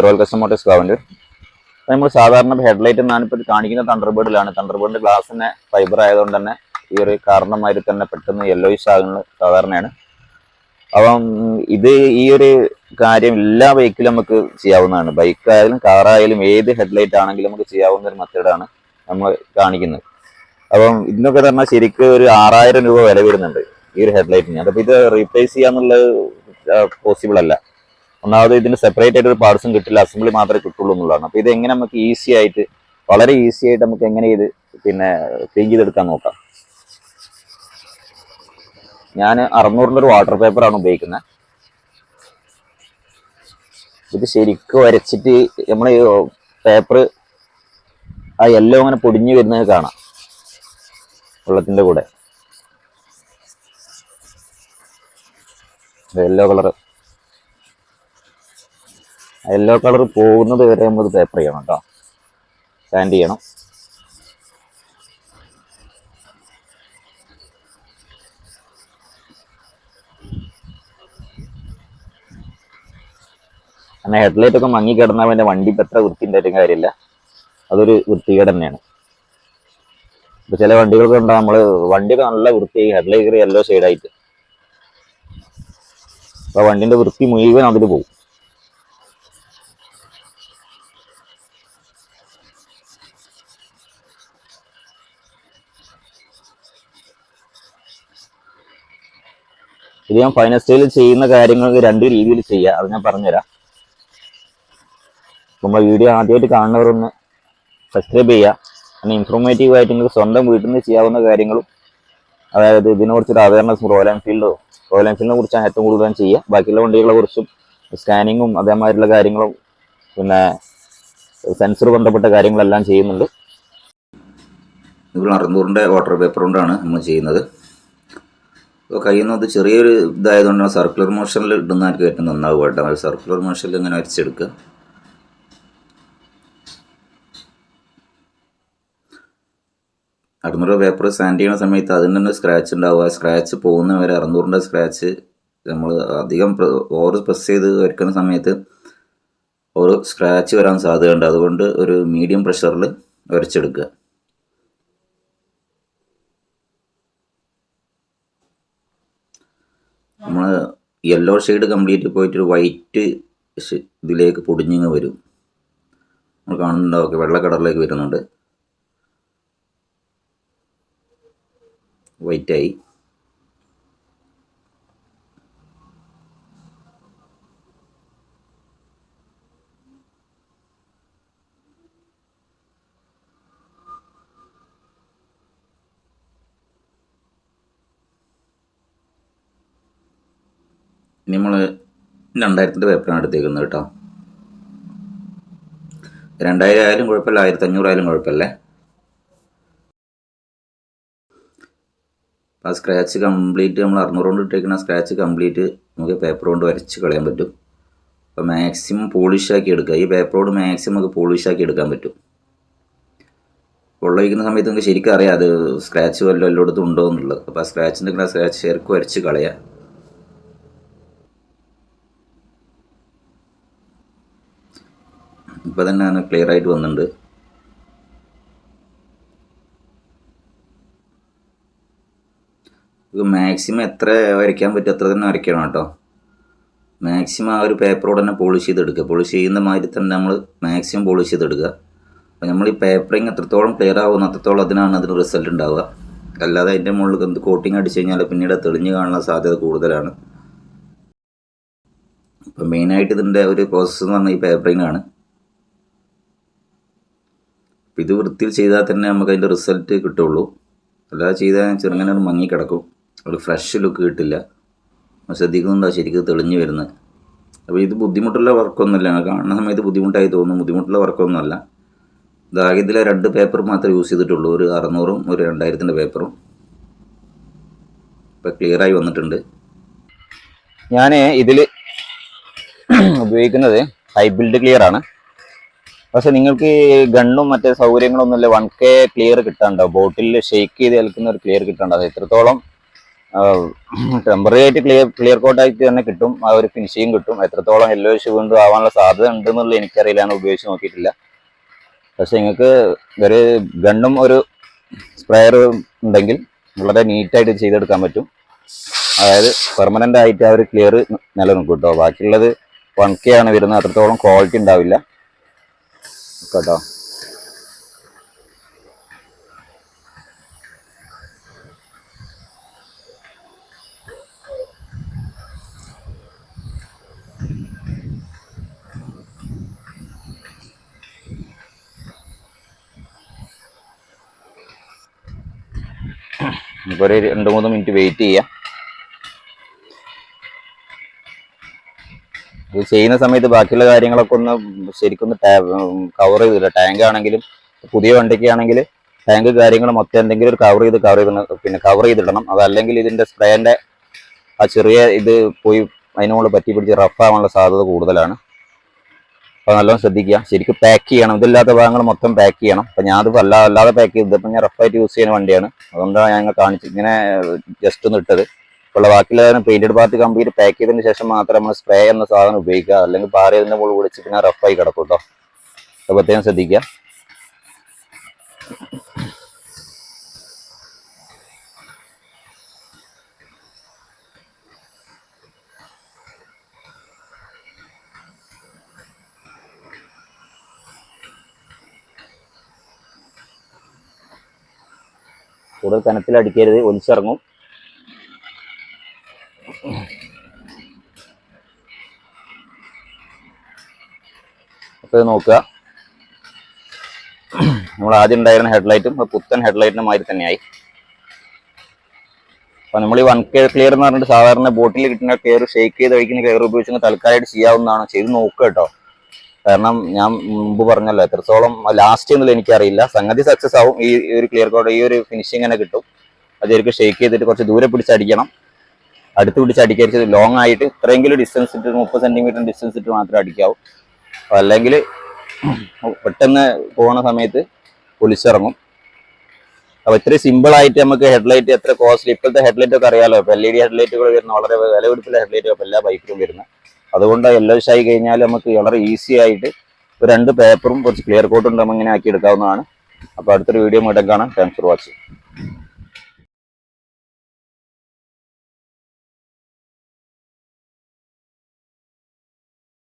Royal custom Motors കാവന്റ്. നമ്മൾ സാധാരണ headlight ഞാനിപ്പോൾ കാണിക്കുന്ന തണ്ടർബേർഡിലാണ്. തണ്ടർബേർഡിന്റെ ഗ്ലാസിന്റെ ഫൈബർ ആയതുകൊണ്ട് തന്നെ ഈ ഒരു കാരണമാതിരി തന്നെ പെട്ടെന്ന് യെല്ലോയിഷ് ആകുന്നത് സാധാരണയാണ്. അപ്പം ഇത് ഈ ഒരു കാര്യം എല്ലാ ബൈക്കിലും നമുക്ക് ചെയ്യാവുന്നതാണ്. ബൈക്കായാലും കാറായാലും ഏത് ഹെഡ്ലൈറ്റ് ആണെങ്കിലും നമുക്ക് ചെയ്യാവുന്ന ഒരു മെത്തേഡാണ് നമ്മൾ കാണിക്കുന്നത്. അപ്പം ഇതിനൊക്കെ പറഞ്ഞാൽ ശരിക്കും ഒരു 6000 രൂപ വില വരുന്നുണ്ട് ഈ ഒരു ഹെഡ്ലൈറ്റിന്. അതപ്പോൾ ഇത് റീപ്ലേസ് ചെയ്യാന്നുള്ളത് പോസിബിൾ അല്ല. ഒന്നാമത് ഇതിന് സെപ്പറേറ്റ് ആയിട്ട് ഒരു പാർട്സും കിട്ടില്ല, അസംബ്ലി മാത്രമേ കിട്ടുള്ളൂ എന്നുള്ളതാണ്. അപ്പോൾ ഇത് എങ്ങനെ നമുക്ക് ഈസി ആയിട്ട്, വളരെ ഈസി ആയിട്ട് നമുക്ക് എങ്ങനെ ഇത് ക്ലീൻ ചെയ്തെടുക്കാൻ നോക്കാം. ഞാൻ 600-ന്റെ ഒരു വാട്ടർ പേപ്പറാണ് ഉപയോഗിക്കുന്നത്. ഇത് ശരിക്കും വരച്ചിട്ട് നമ്മൾ പേപ്പർ ആ യെല്ലോ അങ്ങനെ പൊടിഞ്ഞു വരുന്നത് കാണാം വെള്ളത്തിന്റെ കൂടെ. യെല്ലോ കളർ പോകുന്നത് വരെ നമ്മൾ പേപ്പർ ചെയ്യണം കേട്ടോ, സാൻഡ് ചെയ്യണം. അങ്ങനെ ഹെഡ്ലൈറ്റ് ഒക്കെ മങ്ങി കിടന്നാൽ പിന്നെ വണ്ടി ഇപ്പം എത്ര വൃത്തിൻ്റെ കാര്യമില്ല, അതൊരു വൃത്തികേട് തന്നെയാണ്. ഇപ്പം ചില വണ്ടികൾക്ക് ഉണ്ടാകും നമ്മൾ വണ്ടിയൊക്കെ നല്ല വൃത്തിയായി ഹെഡ്ലൈറ്റ് യെല്ലോ ഷെയ്ഡായിട്ട്, അപ്പോൾ വണ്ടിൻ്റെ വൃത്തി മുഴുവൻ അതിൽ പോകും. ഇത് ഞാൻ ഫൈനൽ സ്റ്റൈലിൽ ചെയ്യുന്ന കാര്യങ്ങൾക്ക് 2 രീതിയിൽ ചെയ്യാം, അത് ഞാൻ പറഞ്ഞുതരാം. നമ്മൾ വീഡിയോ ആദ്യമായിട്ട് കാണുന്നവരൊന്ന് സബ്സ്ക്രൈബ് ചെയ്യുക. അങ്ങനെ ഇൻഫോർമേറ്റീവ് ആയിട്ട് നിങ്ങൾക്ക് സ്വന്തം വീട്ടിൽ നിന്ന് ചെയ്യാവുന്ന കാര്യങ്ങളും, അതായത് ഇതിനെക്കുറിച്ചൊരു അവയർനെസ് റോയൽ എൻഫീൽഡിനെ കുറിച്ചാണ് ഏറ്റവും കൂടുതൽ ചെയ്യുക. ബാക്കിയുള്ള വണ്ടികളെ കുറിച്ചും സ്കാനിങ്ങും അതേമാതിരിയുള്ള കാര്യങ്ങളും പിന്നെ സെൻസർ ബന്ധപ്പെട്ട കാര്യങ്ങളെല്ലാം ചെയ്യുന്നുണ്ട്. ഇപ്പോൾ 600-ന്റെ വാട്ടർ പേപ്പർ കൊണ്ടാണ് നമ്മൾ ചെയ്യുന്നത്. അപ്പോൾ കയ്യിൽ നിന്ന് അത് ചെറിയൊരു ഇതായതുകൊണ്ടാണ് സർക്കുലർ മോഷനിൽ ഇടുന്നതായിരിക്കും ഏറ്റവും നന്നാവുക കേട്ടോ. അത് സർക്കുലർ മോഷനിൽ ഇങ്ങനെ അരിച്ചെടുക്കുക. അറുന്നൂറ് പേപ്പർ സാൻഡ് ചെയ്യുന്ന സമയത്ത് അതിന് തന്നെ സ്ക്രാച്ച് ഉണ്ടാവുക. സ്ക്രാച്ച് പോകുന്ന വരെ 600-ന്റെ സ്ക്രാച്ച് നമ്മൾ അധികം ഓവർ പ്രസ് ചെയ്ത് വരയ്ക്കുന്ന സമയത്ത് ഒരു സ്ക്രാച്ച് വരാൻ സാധ്യതയുണ്ട്. അതുകൊണ്ട് ഒരു മീഡിയം പ്രഷറിൽ വരച്ചെടുക്കുക. നമ്മൾ യെല്ലോ ഷെയ്ഡ് കംപ്ലീറ്റ് പോയിട്ടൊരു വൈറ്റ് ഇതിലേക്ക് പൊടിഞ്ഞിങ്ങ് വരും. നമ്മൾ കാണുന്നുണ്ടാവും വെള്ള കളറിലേക്ക് വരുന്നുണ്ട്. വൈറ്റായി. ഇനി നമ്മൾ 2000-ന്റെ പേപ്പറാണ് എടുത്തേക്കുന്നത് കേട്ടോ. 2000 ആയാലും കുഴപ്പമില്ല, 1500 ആയാലും കുഴപ്പമില്ലേ. ആ സ്ക്രാച്ച് കംപ്ലീറ്റ് നമ്മൾ 600 കൊണ്ട് ഇട്ടേക്കുന്ന സ്ക്രാച്ച് കംപ്ലീറ്റ് നമുക്ക് പേപ്പർ കൊണ്ട് വരച്ച് കളയാൻ പറ്റും. അപ്പോൾ മാക്സിമം പോളിഷാക്കി എടുക്കുക. ഈ പേപ്പറോട് മാക്സിമം നമുക്ക് പോളിഷാക്കി എടുക്കാൻ പറ്റും. വെള്ളം ഒഴിക്കുന്ന സമയത്ത് നമുക്ക് ശരിക്കും അറിയാം അത് സ്ക്രാച്ച് വല്ലതും എല്ലായിടത്തും ഉണ്ടോ എന്നുള്ളത്. അപ്പോൾ ആ സ്ക്രാച്ചിൻ്റെ സ്ക്രാച്ച് ശരിക്കും വരച്ച് കളയുക. ഇപ്പോൾ തന്നെ അങ്ങനെ ക്ലിയർ ആയിട്ട് വന്നിട്ടുണ്ട്. മാക്സിമം എത്ര വരയ്ക്കാൻ പറ്റും അത്ര തന്നെ വരയ്ക്കണം കേട്ടോ. മാക്സിമം ആ ഒരു പേപ്പറോട് തന്നെ പോളിഷ് ചെയ്തെടുക്കുക. പോളിഷ് ചെയ്യുന്ന മാതിരി തന്നെ നമ്മൾ മാക്സിമം പോളിഷ് ചെയ്തെടുക്കുക. അപ്പോൾ നമ്മൾ ഈ പേപ്പറിങ് എത്രത്തോളം ക്ലിയർ ആകുന്ന അത്രത്തോളം അതിന് റിസൾട്ട് ഉണ്ടാവുക. അല്ലാതെ അതിൻ്റെ മുകളിൽ എന്ത് കോട്ടിങ് അടിച്ച് കഴിഞ്ഞാൽ പിന്നീട് തെളിഞ്ഞ് കാണാനുള്ള സാധ്യത കൂടുതലാണ്. അപ്പം മെയിനായിട്ട് ഇതിൻ്റെ ഒരു പ്രോസസ്സ് എന്ന് പറഞ്ഞാൽ ഈ പേപ്പറിങ് ആണ്. അപ്പം ഇത് വൃത്തിയിൽ ചെയ്താൽ തന്നെ നമുക്ക് അതിൻ്റെ റിസൾട്ട് കിട്ടുള്ളൂ. അല്ലാതെ ചെയ്താൽ ചെറുങ്ങനെ മങ്ങിക്കിടക്കും, ഒരു ഫ്രഷ് ലുക്ക് കിട്ടില്ല. ശ്രദ്ധിക്കുന്നുണ്ടോ ശരിക്കും തെളിഞ്ഞ് വരുന്നത്. അപ്പോൾ ഇത് ബുദ്ധിമുട്ടുള്ള വർക്കൊന്നുമില്ല. കാണുന്ന സമയത്ത് ബുദ്ധിമുട്ടായി തോന്നും, ബുദ്ധിമുട്ടുള്ള വർക്കൊന്നുമല്ല. ഇതാകെ ഇതിലെ 2 പേപ്പർ മാത്രമേ യൂസ് ചെയ്തിട്ടുള്ളൂ, ഒരു 600-ഉം ഒരു 2000-ന്റെ പേപ്പറും. ഇപ്പോൾ ക്ലിയറായി വന്നിട്ടുണ്ട്. ഞാൻ ഇതിൽ ഉപയോഗിക്കുന്നത് ഹൈ ബിൽഡ് ക്ലിയർ ആണ്. പക്ഷെ നിങ്ങൾക്ക് ഗണ്ണും മറ്റേ സൗകര്യങ്ങളൊന്നുമില്ല 1K ക്ലിയർ കിട്ടാനുണ്ടാവും. ബോട്ടിൽ ഷെയ്ക്ക് ചെയ്ത് ഏൽക്കുന്ന ഒരു ക്ലിയർ കിട്ടാനുണ്ടാവും. എത്രത്തോളം ടെമ്പററി ആയിട്ട് ക്ലിയർ കോട്ടായിട്ട് തന്നെ കിട്ടും, ആ ഒരു ഫിനിഷിങ് കിട്ടും. എത്രത്തോളം യെല്ലോയിഷ് വീണ്ടും ആവാനുള്ള സാധ്യത ഉണ്ടെന്നുള്ളത് എനിക്കറിയില്ല, ഞാൻ ഉപയോഗിച്ച് നോക്കിയിട്ടില്ല. പക്ഷെ നിങ്ങൾക്ക് ഒരു ഗണ്ണും ഒരു സ്പ്രെയർ ഉണ്ടെങ്കിൽ വളരെ നീറ്റായിട്ട് ചെയ്തെടുക്കാൻ പറ്റും. അതായത് പെർമനന്റ് ആയിട്ട് ആ ഒരു ക്ലിയർ നിലനിൽക്കും കേട്ടോ. ബാക്കിയുള്ളത് 1K ആണ് വരുന്നത്, അത്രത്തോളം ക്വാളിറ്റി ഉണ്ടാവില്ല കേട്ടോ. ഇപ്പോൾ ഒരു 2-3 മിനിറ്റ് വെയിറ്റ് ചെയ്യാം. ഇത് ചെയ്യുന്ന സമയത്ത് ബാക്കിയുള്ള കാര്യങ്ങളൊക്കെ ഒന്ന് ശരിക്കും കവർ ചെയ്തില്ല. ടാങ്ക് ആണെങ്കിലും പുതിയ വണ്ടിക്ക് ആണെങ്കിൽ ടാങ്ക് കാര്യങ്ങൾ മൊത്തം എന്തെങ്കിലും ഒരു കവർ ചെയ്തിടണം. അതല്ലെങ്കിൽ ഇതിന്റെ സ്പ്രേന്റെ ആ ചെറിയ ഇത് പോയി അതിനോട് പറ്റി പിടിച്ച് റഫാവാനുള്ള സാധ്യത കൂടുതലാണ്. അപ്പോൾ നല്ലോണം ശ്രദ്ധിക്കുക. ശരിക്കും പാക്ക് ചെയ്യണം, ഇതില്ലാത്ത ഭാഗങ്ങൾ മൊത്തം പാക്ക് ചെയ്യണം. അപ്പം ഞാനത് അല്ലാതെ പാക്ക് ചെയ്തപ്പോൾ ഞാൻ റഫായിട്ട് യൂസ് ചെയ്യുന്ന വണ്ടിയാണ്, അതുകൊണ്ടാണ് ഞങ്ങൾ ഇങ്ങനെ ജസ്റ്റ് ഒന്ന് ഇട്ടത്. ഉള്ള ബാക്കിയുള്ള പെയിന്റഡ് പാർട്ട് കംപ്ലീറ്റ് പാക്ക് ചെയ്തതിന് ശേഷം മാത്രം നമ്മൾ സ്പ്രേ എന്ന സാധനം ഉപയോഗിക്കുക. അല്ലെങ്കിൽ പാറിയതിന്റെ മുകളിൽ പിടിച്ച് പിന്നെ റഫായി കിടക്കും കേട്ടോ. അത് പ്രത്യേകം ശ്രദ്ധിക്കുക. കൂടുതൽ കനത്തിൽ അടിക്കരുത്, ഒലിച്ചിറങ്ങും. അപ്പോൾ നോക്കുക, നമ്മൾ ആദ്യം ഉണ്ടായിരുന്ന ഹെഡ്ലൈറ്റും പുത്തൻ ഹെഡ്ലൈറ്റിന്റെ മാതിരി തന്നെയായി. അപ്പോൾ നമ്മൾ ഈ 1K ക്ലിയർ എന്ന് പറഞ്ഞിട്ട് സാധാരണ ബോട്ടിൽ കിട്ടുന്ന ക്ലിയർ ഷേക്ക് ചെയ്ത് കഴിക്കുന്ന ക്ലിയർ ഉപയോഗിച്ച് തൽക്കാലമായിട്ട് ചെയ്യാവുന്നതാണ്. ചെയ്ത് നോക്കുക കേട്ടോ. കാരണം ഞാൻ മുമ്പ് പറഞ്ഞല്ലോ, എത്രത്തോളം ലാസ്റ്റ് എന്നുള്ളത് എനിക്കറിയില്ല. സംഗതി സക്സസ് ആവും. ഈ ഒരു ക്ലിയർ കോഡ്, ഈ ഒരു ഫിനിഷിങ് തന്നെ കിട്ടും. അത് ശരിക്കും ഷേക്ക് ചെയ്തിട്ട് കുറച്ച് ദൂരെ പിടിച്ചടിക്കണം. അടുത്ത് പിടിച്ചടിക്കരുത്, ലോങ് ആയിട്ട് ഇത്രയെങ്കിലും ഡിസ്റ്റൻസ് ഇട്ട് 30 സെന്റിമീറ്റർ ഡിസ്റ്റൻസ് ഇട്ട് മാത്രമേ അടിക്കാവൂ. അല്ലെങ്കിൽ പെട്ടെന്ന് പോകുന്ന സമയത്ത് പൊലിച്ചിറങ്ങും. അപ്പോൾ ഇത്രയും സിമ്പിളായിട്ട് നമുക്ക് ഹെഡ്ലൈറ്റ് എത്ര കോസ്റ്റ്ലി, ഇപ്പോഴത്തെ ഹെഡ്ലൈറ്റ് ഒക്കെ അറിയാലോ, ഇപ്പോൾ LED ഹെഡ്ലൈറ്റുകൾ വരുന്ന വളരെ വില പിടിപ്പുള്ള ഹെഡ്ലൈറ്റ് ഇപ്പോൾ എല്ലാ ബൈക്കിലും വരുന്നത്. അതുകൊണ്ട് യെല്ലോയിഷ് ആയി കഴിഞ്ഞാൽ നമുക്ക് വളരെ ഈസി ആയിട്ട് 2 പേപ്പറും കുറച്ച് ക്ലിയർ കോട്ടും നമ്മൾ ഇങ്ങനെ ആക്കി എടുക്കാവുന്നതാണ്. അപ്പോൾ അടുത്തൊരു വീഡിയോ മുടക്കാൻ കാണാം. Thanks for watching.